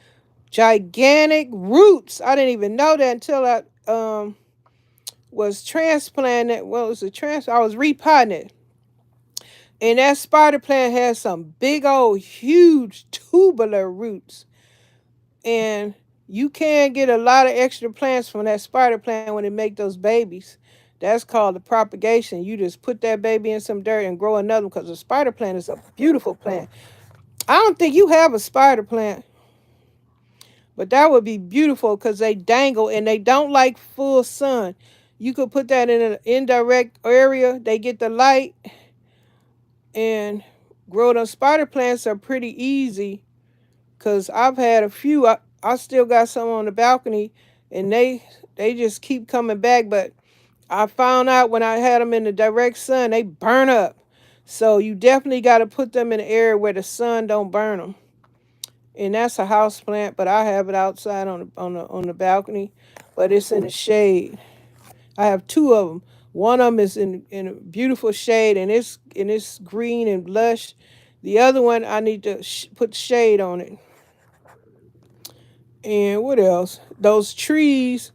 gigantic roots. I didn't even know that until I was transplanted. Well, it was I was repotting it. And that spider plant has some big old huge tubular roots. And you can get a lot of extra plants from that spider plant when it make those babies. That's called the propagation. You just put that baby in some dirt and grow another one, because the spider plant is a beautiful plant. I don't think you have a spider plant, but that would be beautiful because they dangle and they don't like full sun. You could put that in an indirect area. They get the light, and grow them. Spider plants are pretty easy because I've had a few. I still got some on the balcony, and they just keep coming back. But I found out when I had them in the direct sun, they burn up. So you definitely got to put them in an area where the sun don't burn them. And that's a house plant, but I have it outside on the balcony, but it's in the shade. I have two of them. One of them is in a beautiful shade, and it's green and lush. The other one, I need to put shade on it. And what else? Those trees,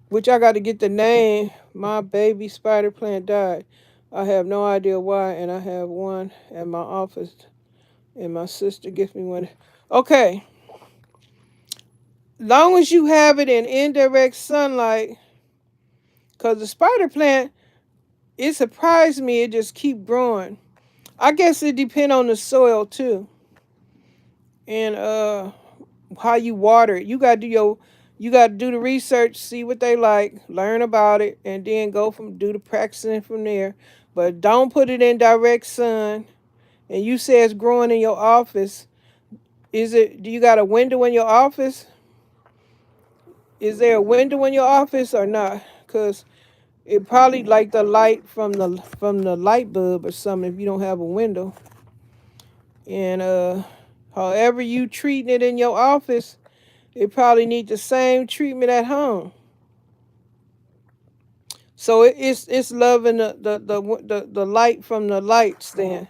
which I got to get the name. My baby spider plant died. I have no idea why, and I have one at my office, and my sister gives me one. Okay, long as you have it in indirect sunlight, because the spider plant, it surprised me. It just keep growing. I guess it depends on the soil too, and how you water it. You got to do the research, see what they like, learn about it, and then do the practicing from there. But don't put it in direct sun. And you say it's growing in your office. Do you got a window in your office? Is there a window in your office or not? Cause it probably like the light from the light bulb or something if you don't have a window. And however you treating it in your office, it probably need the same treatment at home. So it's loving the light from the light stand.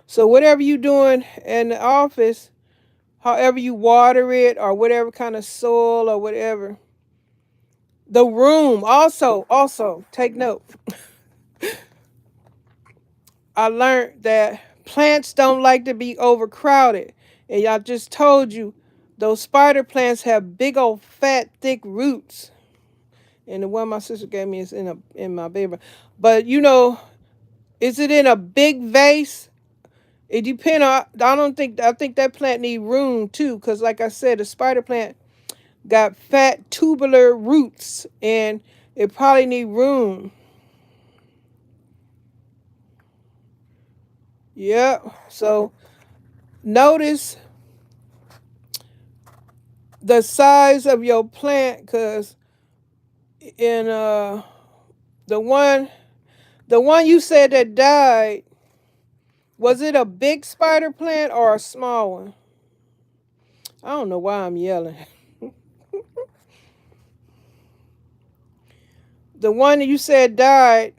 So whatever you doing in the office, however you water it or whatever kind of soil or whatever. The room also take note. I learned that plants don't like to be overcrowded. And I just told you those spider plants have big old fat thick roots. And the one my sister gave me is in my bedroom. But is it in a big vase? It depends on. I think that plant need room too, because like I said, the spider plant got fat tubular roots, and it probably need room. Yeah. So notice the size of your plant, because in the one the one you said that died, was it a big spider plant or a small one? I don't know why I'm yelling. The one that you said died,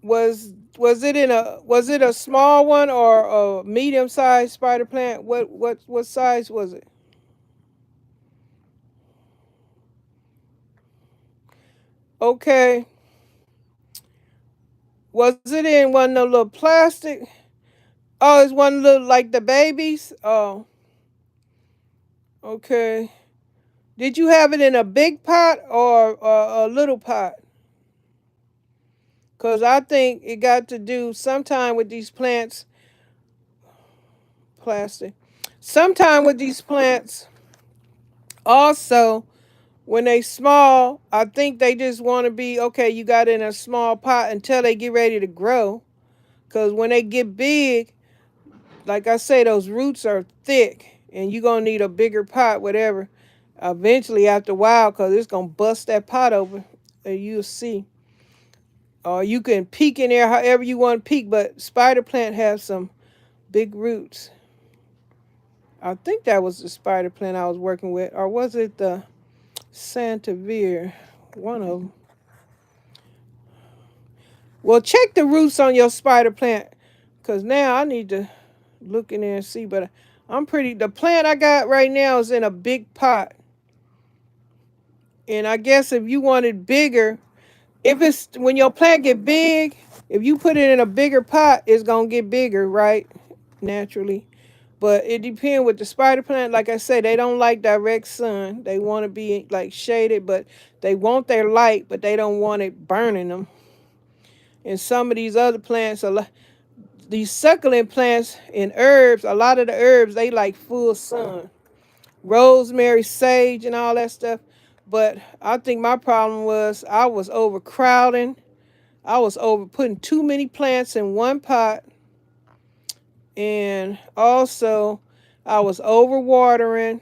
was it a small one or a medium sized spider plant? What size was it? Okay. Was it in one of the little plastic? Oh, it's one little like the babies? Oh, okay. Did you have it in a big pot or a little pot? Because I think it got to do sometime with these plants, plastic. Sometime with these plants, also, when they small, I think they just want to be, okay, you got it in a small pot until they get ready to grow. Because when they get big, like I say, those roots are thick, and you're going to need a bigger pot, whatever, eventually after a while, because it's going to bust that pot open, and you'll see. Or you can peek in there however you want to peek, but spider plant has some big roots. I think that was the spider plant I was working with, or was it the Santa Vera? One of them. Well, check the roots on your spider plant, cause now I need to look in there and see. But I'm pretty. The plant I got right now is in a big pot, and I guess if you want it bigger, if it's when your plant get big, if you put it in a bigger pot, it's gonna get bigger, right? Naturally. But it depends with the spider plant. Like I say, they don't like direct sun. They want to be like shaded, but they want their light, but they don't want it burning them. And some of these other plants, these succulent plants and herbs, a lot of the herbs, they like full sun. Rosemary, sage, and all that stuff. But I think my problem was I was overcrowding. I was over putting too many plants in one pot, and also I was overwatering,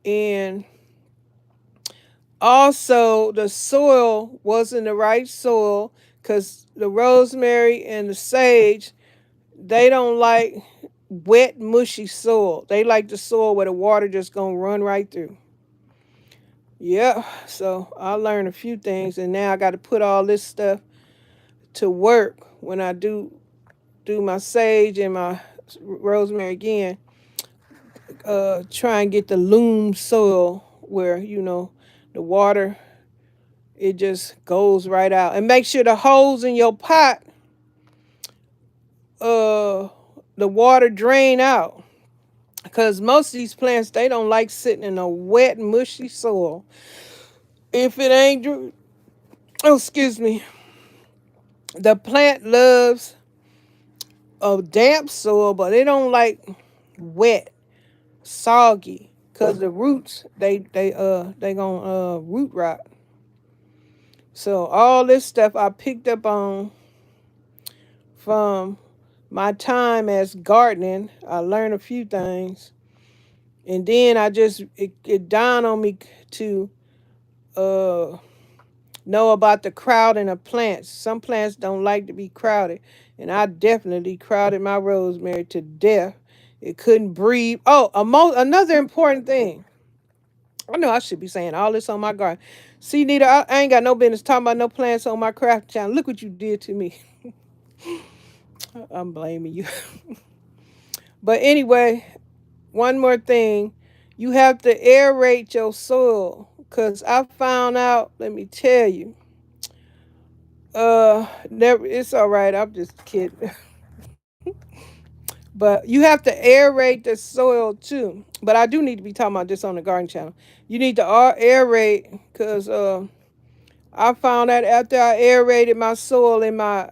and also the soil wasn't the right soil because the rosemary and the sage, they don't like wet, mushy soil. They like the soil where the water just gonna run right through. Yeah, so I learned a few things, and now I got to put all this stuff to work when I do my sage and my rosemary again. Try and get the loam soil where the water, it just goes right out, and make sure the holes in your pot, uh, the water drain out, because most of these plants, they don't like sitting in a wet, mushy soil. If it ain't, oh, excuse me, the plant loves a damp soil, but they don't like wet, soggy, cause the roots, they gonna root rot. So all this stuff I picked up on from my time as gardening. I learned a few things, and then it dawned on me to uh know about the crowding of plants. Some plants don't like to be crowded, and I definitely crowded my rosemary to death. It couldn't breathe. Oh, another important thing. I know I should be saying all this on my garden. See, Nita, I ain't got no business talking about no plants on my craft channel. Look what you did to me. I'm blaming you. But anyway, one more thing. You have to aerate your soil. Because I found out, let me tell you, never, it's all right. I'm just kidding. But you have to aerate the soil too. But I do need to be talking about this on the garden channel. You need to aerate, because I found that after I aerated my soil in my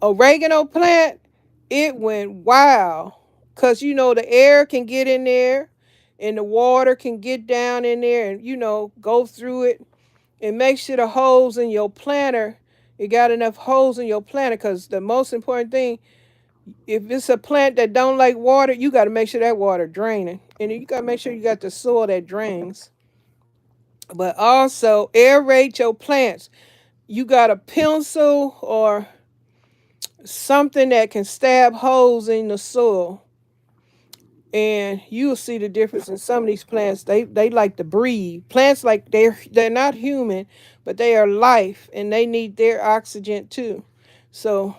oregano plant, it went wild. Because, the air can get in there, and the water can get down in there and, go through it. And make sure the holes in your planter, you got enough holes in your planter, because the most important thing, if it's a plant that don't like water, you got to make sure that water draining. And you got to make sure you got the soil that drains. But also aerate your plants. You got a pencil or something that can stab holes in the soil, and you'll see the difference in some of these plants. They like to breathe. Plants, like, they're not human, but they are life, and they need their oxygen too. So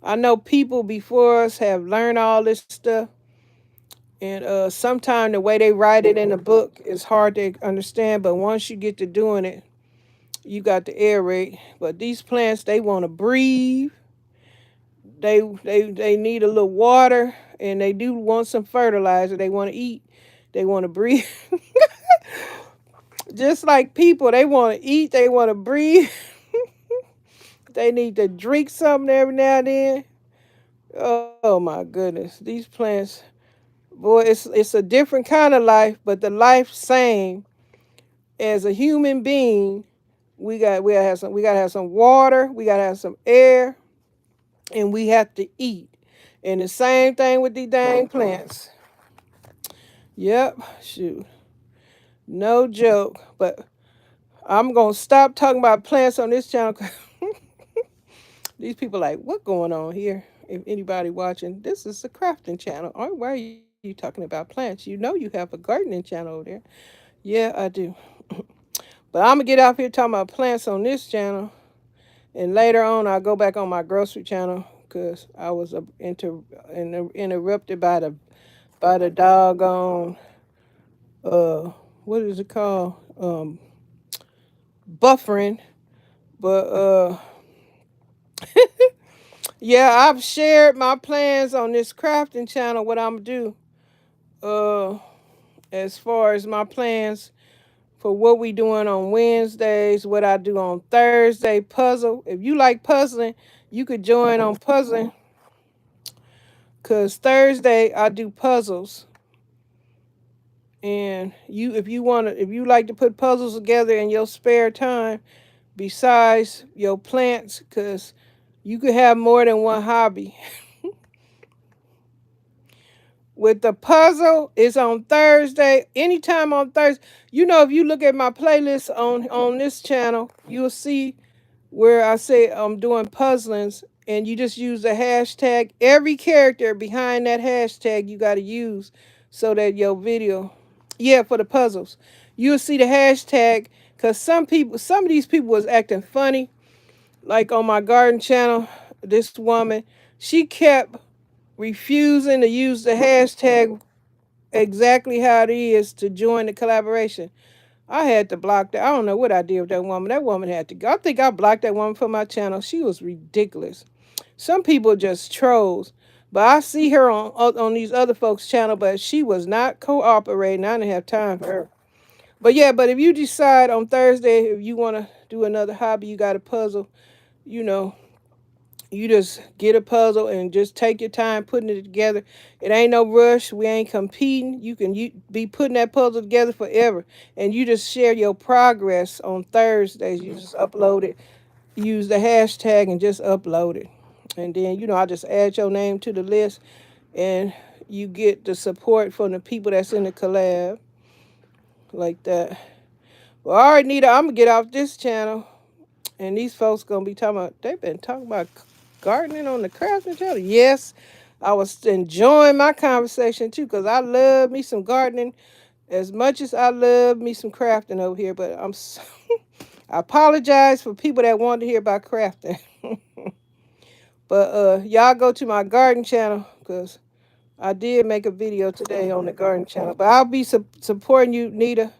I know people before us have learned all this stuff, and sometimes the way they write it in a book is hard to understand. But once you get to doing it, you got to aerate. But these plants, they want to breathe. They need a little water, and they do want some fertilizer. They want to eat. They want to breathe. Just like people, they want to eat. They want to breathe. They need to drink something every now and then. Oh my goodness, these plants, boy, it's a different kind of life, but the life same as a human being. We gotta have some water. We gotta have some air, and we have to eat. And the same thing with these dang plants. Yep, shoot, no joke. But I'm gonna stop talking about plants on this channel. These people like, what going on here? If anybody watching, this is the crafting channel. Oh, why are you talking about plants? You know you have a gardening channel over there. Yeah, I do. But I'm gonna get off here talking about plants on this channel, and later on I'll go back on my grocery channel because I was interrupted by the doggone what is it called, buffering. But yeah, I've shared my plans on this crafting channel. What I'm gonna do, as far as my plans for what we doing on Wednesdays, what I do on Thursday, puzzle. If you like puzzling, you could join on puzzling. Cause Thursday I do puzzles. And if you like to put puzzles together in your spare time, besides your plants, cause you could have more than one hobby. With the puzzle, it's on Thursday. Anytime on Thursday. You know, if you look at my playlist on this channel, you'll see where I say I'm doing puzzlings, and you just use the hashtag. Every character behind that hashtag you got to use so that your video, yeah, for the puzzles, you'll see the hashtag. Because some of these people was acting funny. Like on my garden channel, this woman, she kept refusing to use the hashtag exactly how it is to join the collaboration. I had to block that. I don't know what I did with that woman. That woman had to go. I think I blocked that woman from my channel. She was ridiculous. Some people just trolls. But I see her on these other folks' channel, but she was not cooperating. I didn't have time for her. But yeah, but if you decide on Thursday if you want to do another hobby, you got a puzzle, you know, you just get a puzzle and just take your time putting it together. It ain't no rush. We ain't competing. You be putting that puzzle together forever. And you just share your progress on Thursdays. You just upload it. Use the hashtag and just upload it. And then, I just add your name to the list, and you get the support from the people that's in the collab like that. Well, all right, Nita, I'm going to get off this channel. And these folks going to be talking about, they've been talking about gardening on the crafting channel. Yes, I was enjoying my conversation too, because I love me some gardening as much as I love me some crafting over here. But I apologize for people that want to hear about crafting. But y'all go to my garden channel, because I did make a video today on the garden channel. But I'll be supporting you, Nita.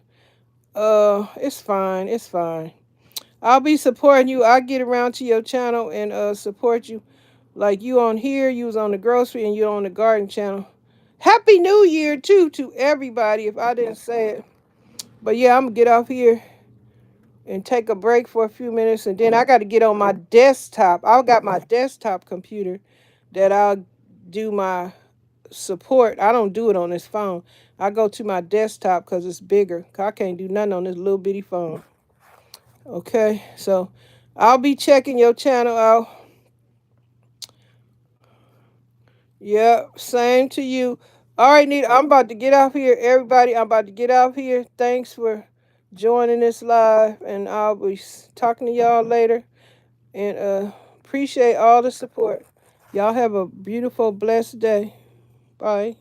It's fine. It's fine. I'll be supporting you. I'll get around to your channel and support you. Like you on here, you was on the grocery, and you on the garden channel. Happy New Year too to everybody if I didn't say it. But yeah, I'm gonna get off here and take a break for a few minutes, and then I got to get on my desktop. I got my desktop computer that I'll do my support. I don't do it on this phone. I go to my desktop because it's bigger. I can't do nothing on this little bitty phone. Okay, so I'll be checking your channel out. Yeah, same to you. All right, Nita, I'm about to get off here. Everybody, I'm about to get off here. Thanks for joining this live, and I'll be talking to y'all later. And appreciate all the support. Y'all have a beautiful, blessed day. Bye.